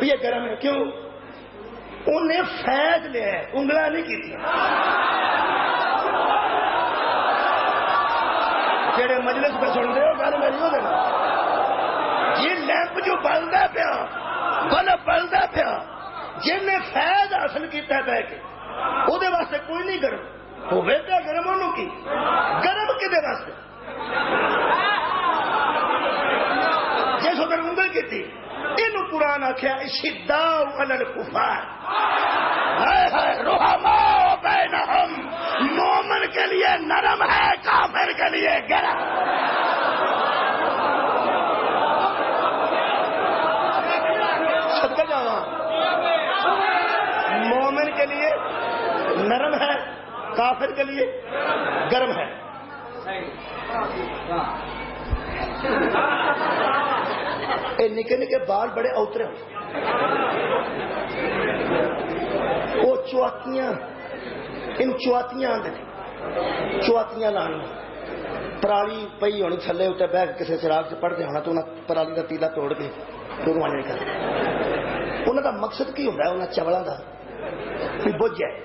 یہ گرم ہے کیوں؟ انہیں فیض لیا ہے، انگلا نہیں کی تھی. جڑے مجلس پہ سن رہے ہو گل میری ہو دینا یہ لیمپ جو بلدا پیا بلب بلدا پیا جن نے فیض حاصل کیتا ہے بہ کے وہ واسطے کوئی نہیں گرم ہوے پیا گرم انہوں کی گرم کدے واسطے جس ادھر انگل کی تھی یہ قرآن آخیا شداء علی الکفار رحماء بینہم مومن کے لیے نرم ہے کافر کے لیے گرم. صدقہ جاواں مومن کے لیے نرم ہے کافر کے لیے گرم ہے. نکے نکے بال بڑے اوترے وہ چواتیاں ان چواتیاں آدھے چواتیاں لانی پرالی پئی ہونی تھلے اتنے بہ کے کسی چراغ سے پڑھتے ہونا تو انہیں پرالی کا تیلا توڑ کے روانی کر انہوں کا مقصد کی ہوتا ہے انہیں چولوں کا بھی بجھ جائے.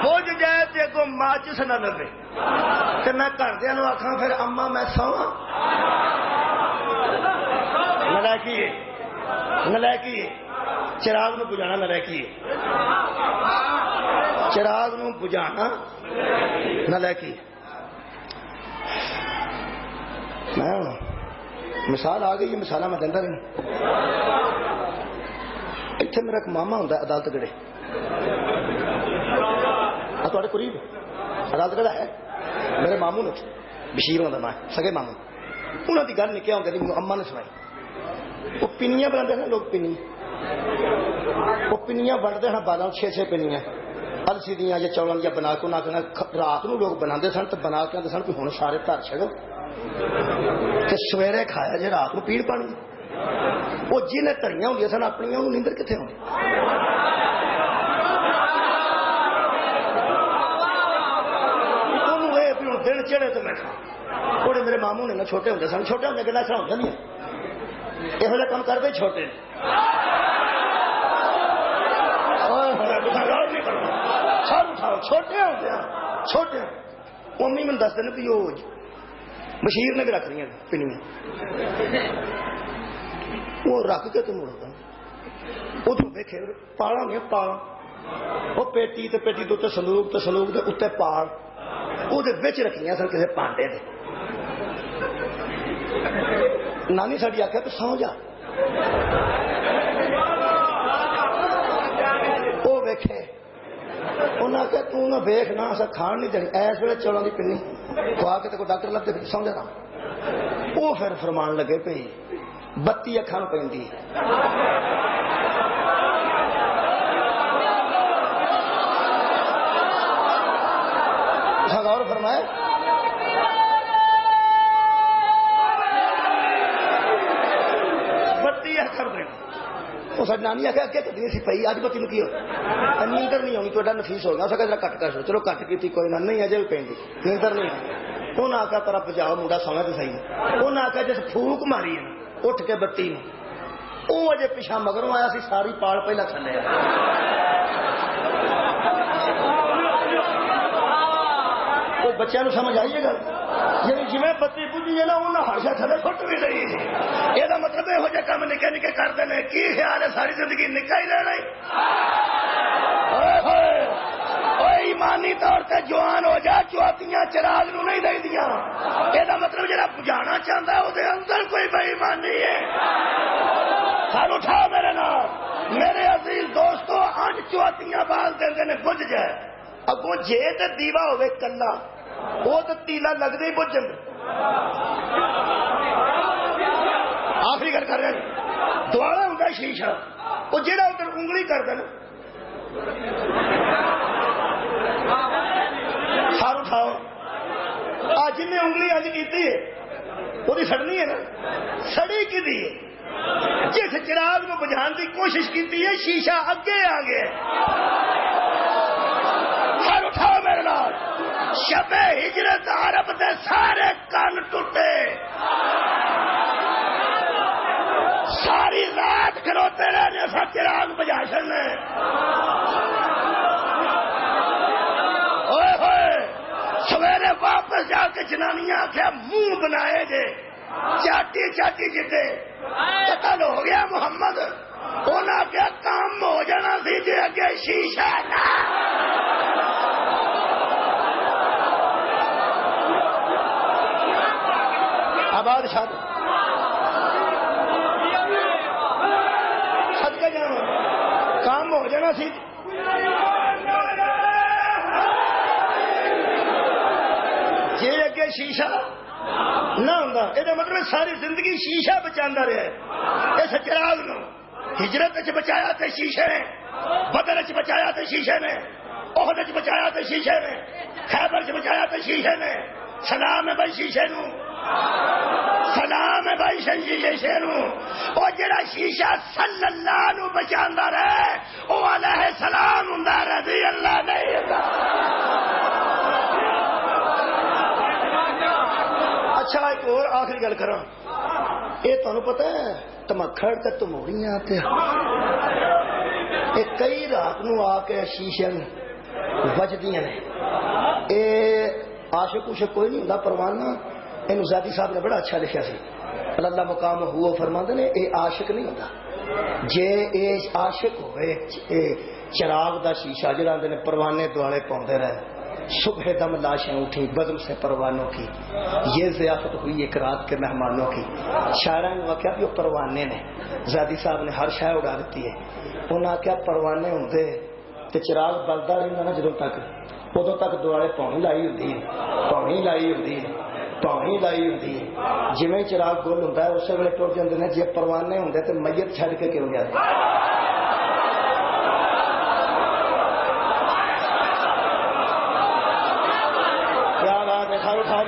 بجھ جائے تو اگوں ماچس نہ لگے تو میں گھردیا آخا پھر اما میں سوا نلائکی چراغ نو بجھانا نلائکی چراغ نو بجھانا نلائکی. مثال آ گئی مثال میں دینا رہی. اتنے میرا ایک ماما ہوں عدالت گڑے تھوڑے قریب عدالت گڑا ہے میرے ماموں نے بشیر ہوتا نام سگے ماموں انہوں کی گل نکیا ہوتا مجھے اما نے سنائی. وہ پنیاں بنا نا لوگ پنی وہ پنیاں بنتے ہیں 12-6 پنیاں السی دیا یا چولوں یا بنا کے نہ رات کو لوگ بنا سن تو بنا کے آتے سن کہ ہوں سارے دھر چڑو سویرے کھایا جی رات کو پیڑ پانی. وہ جنہیں تڑیاں ہوں سن اپنی انہوں نیندر کتنے ہونی. دن چڑھے تو میں کھا تھوڑے میرے ماموں نے نا چھوٹے ہوتے سن چھوٹے ہوتے گلا ہو جائیں یہ جا کام کرتے چھوٹے چھوٹے ہوتے چھوٹے امی میں دس دن بھی وہ بشیر نے بھی رکھ رہی پنیاں وہ رکھ کے تم اڑتا ادھر دیکھے پالا ہوں پالا وہ پیٹی تے پیٹی تو سلوک تے سلوک دے اتنے پال وہ رکھنیا سن کسی پانڈے دے. نانی ساری آخیا تو سو جا وہ ویکھے انہیں آخیا تم نہ ویخ نہ اصل کھان نہیں دینی ایس ویلے چولوں کی پنی کھوا کے کوئی ڈاکٹر لگتے پھر سمجھا رہا. وہ پھر فرمان لگے پی 32 اکھان پہ غور فرمائے بتی کر دیں اس نانی آخر اگے کٹنی سی پی اج بتی کی نیندر نہیں آنی تا نفیس ہو گیا سکتا کٹ کر چلو کٹ کی کوئی نہ نہیں اجے بھی پہ نیندر نہیں آئی. انہیں آخیا ترا پجاؤ منڈا سونا تو صحیح. انہیں آخیا جس پھوک ماری اٹھ کے بتی وہ اجے پیچھا مگروں آیا سی ساری پال پہلا تھلے بچوں کو سمجھ آئیے گا جی بتی بجھی ہے نا انہیں ہرشا تھلے فٹ بھی رہی ہے. یہ مطلب یہو جہ کام نکے نکے کرتے ہیں کی خیال ہے ساری زندگی نکا ہی رہنا ایمانی طور سے جوان ہو جا چواتیاں چراغ نو نہیں دے دیا. یہ مطلب جا بجھانا چاہتا ہے وہ اندر کوئی بے ایمانی ہے. سر اٹھا میرے نام میرے عزیز دوستو اج چواتیاں بال دے بج جائے اگوں جے تے دیوا ہوے کلا وہ تو تیلا لگتے ہی بج جائے. آخری گل کر رہے دوارا ہوتا شیشہ وہ جہاں ادھر انگلی کرتا نا سر اٹھاؤ آ جن نے انگلی اج کی وہ سڑنی ہے نا سڑی کی دی جس چراغ کو بجھان کی کوشش کی ہے شیشہ اگے آ گیا. سر اٹھاؤ میرے نال شب ہجرت عرب دے سارے کان ٹوٹے چراغ بجا چڑنا ہوئے ہوئے سویرے واپس جا کے جنانیاں آخیا منہ بنائے جے چاٹی چاٹی جتے قتل ہو گیا محمد انہاں کیا کام ہو جانا سی جے اگے شیشہ نہ آباد شاد سد کے جانا کام ہو جانا سی جی اگے شیشہ نہ ہوتا یہ مطلب ساری زندگی شیشہ بچا رہا اس چراغ نو ہجرت چ بچایا تے شیشے نے بدر چ بچایا تے شیشے نے احد چ بچایا تے شیشے نے خیبر چ بچایا تے شیشے نے سلام ہے بھائی شیشے نو سلام ہے بھائی شیشے نو او جڑا شیشہ صلی اللہ نو بچاندا رہے او علیہ السلام ہوندا رضی اللہ نہیں ہوندا. اچھا ایک اور آخری گل کراں یہ تمہیں پتہ ہے تمکھڑ تے تموڑیاں تے کئی رات نو آ کے شیشے وجدیاں نے یہ عاشق عشق کوئی نہیں ہوں پروانہ یہ زیادی صاحب نے بڑا اچھا لکھا سی اللہ مقام ہوا فرماندے نے یہ عاشق نہیں ہوتا جے یہ عاشق ہوئے چراغ دا شیشہ جڑا نے پروانے دوالے پاؤندے رہے صبح دم لاشیں اٹھی بزم سے پروانوں کی یہ ضیافت ہوئی ایک رات کے مہمانوں کی. شاعران نے واقعہ بھی وہ پروانے نے زیادی صاحب نے ہر شاع اڑا دیتی ہے انہاں کیا پروانے ہوندے تے چراغ بلدا رہندا نا جدوں تک ادو تک دوالے پاؤں لائی ہوندی پاؤں لائی ہوندی پاؤں لائی ہوندی جویں چراغ گل ہوندا ہے اسی ویلے ٹر جاندے نے جے پروانے ہوندے تے میت چھڈ کے کیوں گیا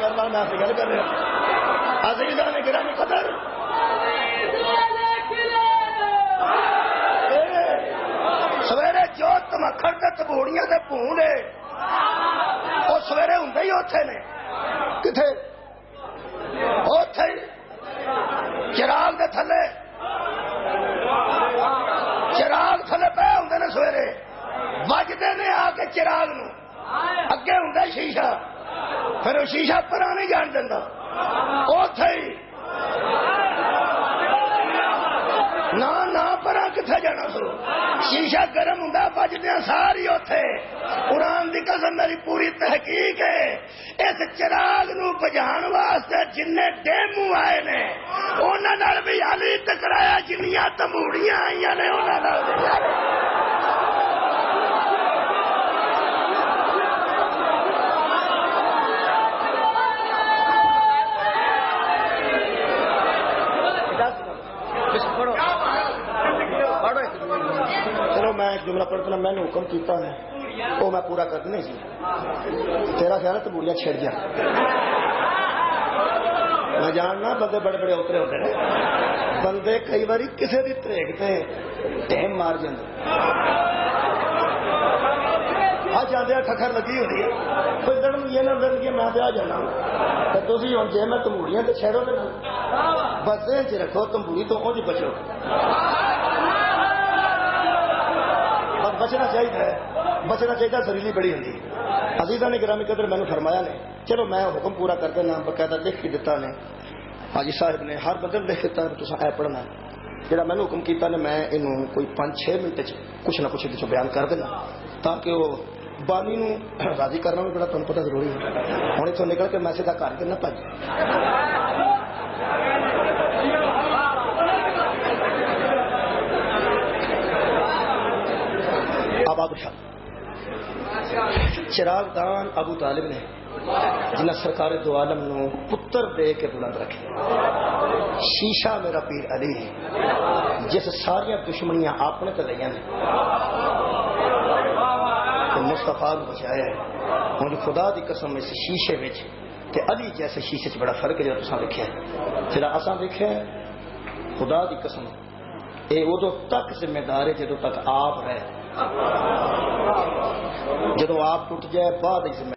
اللہ میں آپ سے گل کر رہا ہوں عزیزان گرامی قدر سویرے جو تمکھڑ تے تبوڑیاں تے پون ہے وہ سویرے ہوندے ہی اوتھے نے کتھے اوتھے چراغ دے تھلے چراغ تھلے پے ہوندے نے سویرے وجدے نے آ کے چراغ نو اگے ہوندا شیشہ پھر وہ شیشہ پر نہیں جان دینا نہ پرا کتنے جانا سو شیشہ گرم ہوں بجدیا ساری اوتھے قرآن دی قسم میری پوری تحقیق ہے اس چراغ نو بجھان واسطے جن ڈیمو آئے نے انہوں بھی علی ٹکرایا جنیاں تموڑیاں آئی نے انہوں چلو میں ایک جملہ پڑھتا میں نے حکم کیتا ہے وہ میں پورا کر دینا سی تیرا خیال ہے تموڑیاں چھڑ جا میں جاننا بندے بڑے بڑے اترے ہوتے ہیں بندے کئی باری کسی بھی تریکتے ٹائم مار جاندے آ جاندے ٹھکر لگی ہوتی ہے کوئی دن یہ نہ دن کہ میں آ جانا تو تھی ہوں جی میں تموڑیاں تو چھڑو تو بسیں چ رکھو تمبوری تو اونج بچو بچنا چاہیے زریلی بڑی ہوتی عزیزاں نے گرامی قدر میں نے فرمایا نے چلو میں حکم پورا کر دینا باقاعدہ لکھ کے دیتا نے حاجی صاحب نے ہر بندے لکھ دیتا تو اے پڑھنا جہاں میں نے حکم کیتا نے میں انہوں کوئی 5-6 منٹ کچھ نہ کچھ بیان کر دینا تاکہ وہ بانی نو راضی کرنا بھی بڑا تمہیں پتہ ضروری ہے ہوں اتوں نکل کے میں سیدھا گھر کے نہ بھائی آباد چراغ دان ابو طالب نے جنہیں سرکار دو عالم نو پتر دے کے بلند رکھے شیشہ میرا پیر علی ہے جس ساری دشمنیاں اپنے تے لئیاں نے مصطفیٰ کو بچایا ہے ہوں خدا دی قسم اس شیشے میں تے علی جیسے شیشے بڑا فرق ہے جو تساں دیکھا ہے جڑا اساں دیکھا ہے خدا دی قسم اے ادو تک ذمہ دار ہے جدو تک آپ رہے جدو آپ ٹوٹ جائے بعد ذمہ